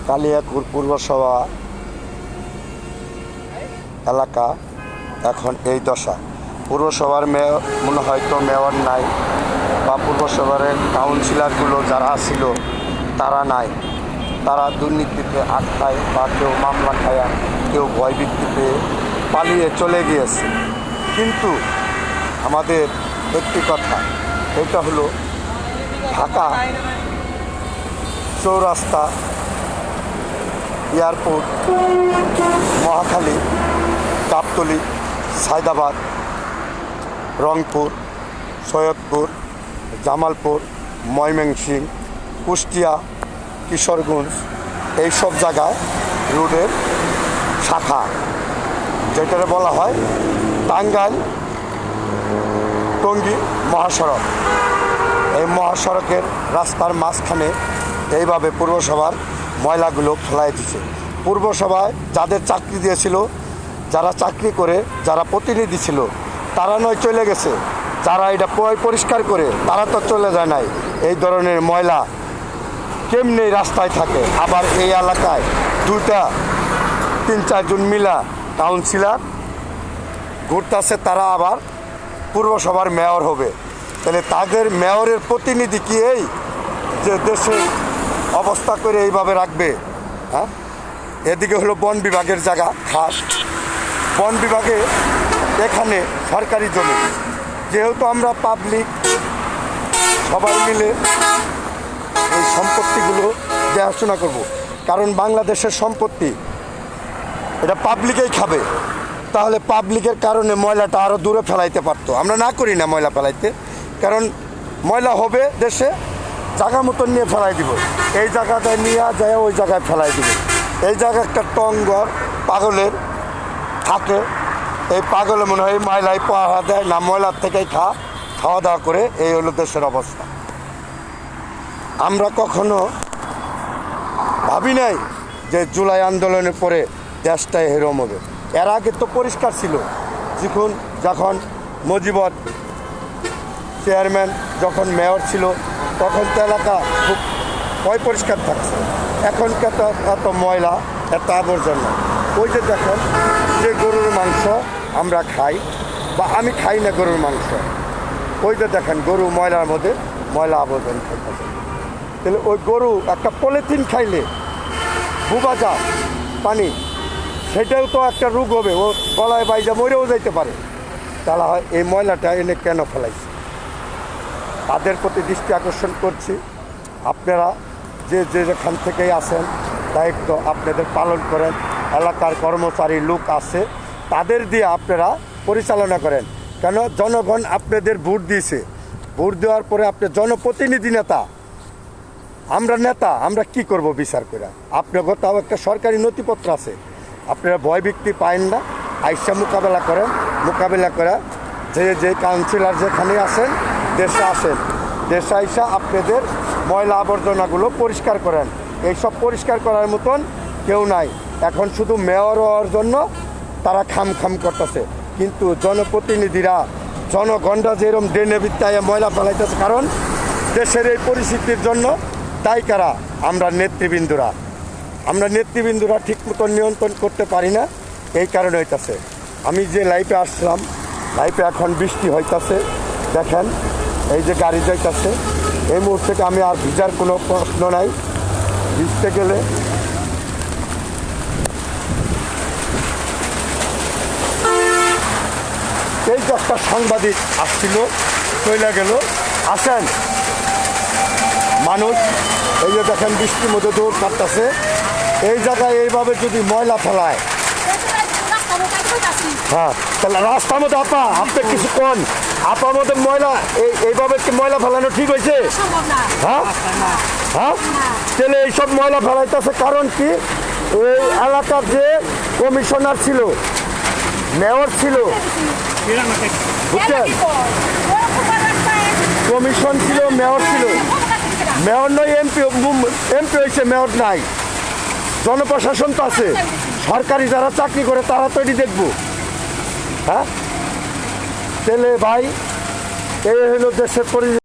কালিয়াকুর পৌরসভা এলাকা এখন এই দশা। পৌরসভার মেয়র মনে হয়তো মেয়র নাই, বা পৌরসভার কাউন্সিলরগুলো যারা ছিল তারা নাই। তারা দুর্নীতিতে আটকায়, বা কেউ মামলা খায়া, কেউ ভয়ভীতিতে পালিয়ে চলে গিয়েছে। কিন্তু আমাদের একটি কথা, এটা হলো ঢাকা চৌরাস্তা, এয়ারপোর্ট, মহাখালী, গাবতলী, সায়দাবাদ, রংপুর, সৈয়দপুর, জামালপুর, ময়মনসিংহ, কুষ্টিয়া, কিশোরগঞ্জ, এইসব জায়গায় রোডের শাখা, যেটাকে বলা হয় টাঙ্গাইল টঙ্গী মহাসড়ক। এই মহাসড়কের রাস্তার মাঝখানে এইভাবে পৌরসভার ময়লাগুলো ফেলাই দিচ্ছে। পৌরসভায় যাদের চাকরি দিয়েছিল, যারা চাকরি করে, যারা প্রতিনিধি ছিল, তারা নয় চলে গেছে, যারা এটা পরিষ্কার করে তারা তো চলে যায় নাই। এই ধরনের ময়লা কেমনি রাস্তায় থাকে। আবার এই এলাকায় 2-3-4 জন মিলা কাউন্সিলর ঘুরতেছে, তারা আবার পৌরসভার মেয়র হবে। তাহলে তাদের মেয়রের প্রতিনিধি কি এই যে দেশের অবস্থা করে এইভাবে রাখবে? হ্যাঁ, এদিকে হলো বন বিভাগের জায়গা, খাস বন বিভাগে এখানে সরকারি জমি, যেহেতু আমরা পাবলিক সবাই মিলে এই সম্পত্তিগুলো দেখাশোনা করব। কারণ বাংলাদেশের সম্পত্তি এটা পাবলিকেই খাবে। তাহলে পাবলিকের কারণে ময়লাটা আরও দূরে ফেলাইতে পারতো। আমরা না করি না ময়লা ফেলাইতে, কারণ ময়লা হবে দেশে, জায়গা মতন নিয়ে ফেলাই দিব। এই জায়গাটায় নিয়ে যায় ওই জায়গায় ফেলাই দিব। এই জায়গায় একটা টঙ্গর পাগলের থাকে, এই পাগলে মনে হয় ময়লাই পাহারা দেয় না, ময়লার থেকেই খাওয়া দাওয়া করে। এই হলো দেশের অবস্থা। আমরা কখনো ভাবি নাই যে জুলাই আন্দোলনের পরে দেশটা এরকম হবে। এর আগে তো পরিষ্কার ছিল, যখন মুজিবর চেয়ারম্যান, যখন মেয়র ছিল, তখন তো এলাকা খুব পরিষ্কার থাকছে। এখন এত ময়লা, এত আবর্জনা। ওই যে দেখেন, যে গরুর মাংস আমরা খাই, বা আমি খাই না গরুর মাংস, ওই যে দেখেন গরু ময়লার মধ্যে ময়লা আবর্জনা খাইতেছে। তাহলে ওই গরু একটা পলিথিন খাইলে বুবাজা পানি, সেটাও তো একটা রোগ হবে, ও গলায় বাইজা মরেও যাইতে পারে। তাহলে হয় এই ময়লাটা এনে কেন ফেলাইছে? তাদের প্রতি দৃষ্টি আকর্ষণ করছি, আপনারা যে যেখান থেকেই আসেন দায়িত্ব আপনাদের পালন করেন। এলাকার কর্মচারী লোক আছে, তাদের দিয়ে আপনারা পরিচালনা করেন। কেন? জনগণ আপনাদের ভোট দিয়েছে। ভোট দেওয়ার পরে আপনি জনপ্রতিনিধি নেতা, আমরা নেতা, আমরা কি করব বিচার করে? আপনার তাও একটা সরকারি নথিপত্র আছে, আপনারা ভয় ভীতি পায়েন না, আইসা মোকাবেলা করেন। মোকাবেলা করে যে কাউন্সিলর যেখানে আসেন, দেশে আসেন, দেশে আইসা আপনাদের ময়লা আবর্জনাগুলো পরিষ্কার করেন। এইসব পরিষ্কার করার মতন কেউ নাই। এখন শুধু মেয়র হওয়ার জন্য তারা খাম করতেছে, কিন্তু জনপ্রতিনিধিরা, জনগণরা যেরকম ড্রেনে বিত্তায় ময়লা ফেলাইতেছে, কারণ দেশের এই পরিস্থিতির জন্য দায়ী কারা? আমরা নেতৃবৃন্দরা ঠিক মতো নিয়ন্ত্রণ করতে পারি না। এই কারণে হইতেছে। আমি যে লাইফে আসলাম, লাইফে এখন বৃষ্টি হইতেছে, দেখেন এই যে গাড়ি যাইতেছে। এই মুহূর্তে আমি আর ভিজার কোনো প্রশ্ন নাই। ভিজতে গেলে এই যে একটা সাংবাদিক আসছিল, চলে গেল। আসেন মানুষ, এই যে দেখেন বৃষ্টির মধ্যে দৌড় কাটতেছে। এই জায়গায় এইভাবে যদি ময়লা ফেলায়, হ্যাঁ, তাহলে রাস্তার মধ্যে আপনি কিছু কোন আপার মধ্যে ময়লা, এইভাবে কি ময়লা ফেলানো ঠিক হয়েছে? হ্যাঁ, তাহলে এইসব ময়লা ফেলাইতেছে কারণ কি? এই এলাকার যে কমিশনার ছিল, মেয়র ছিল, বুঝছেন, কমিশন ছিল, মেয়র ছিল। মেয়র নয়, এমপি হয়েছে, মেয়র নাই। জনপ্রশাসন তো আছে, সরকারি যারা চাকরি করে তারা তো এটি দেখবো। হ্যাঁ, তাহলে ভাই, এই হলো দেশের পরিস্থিতি।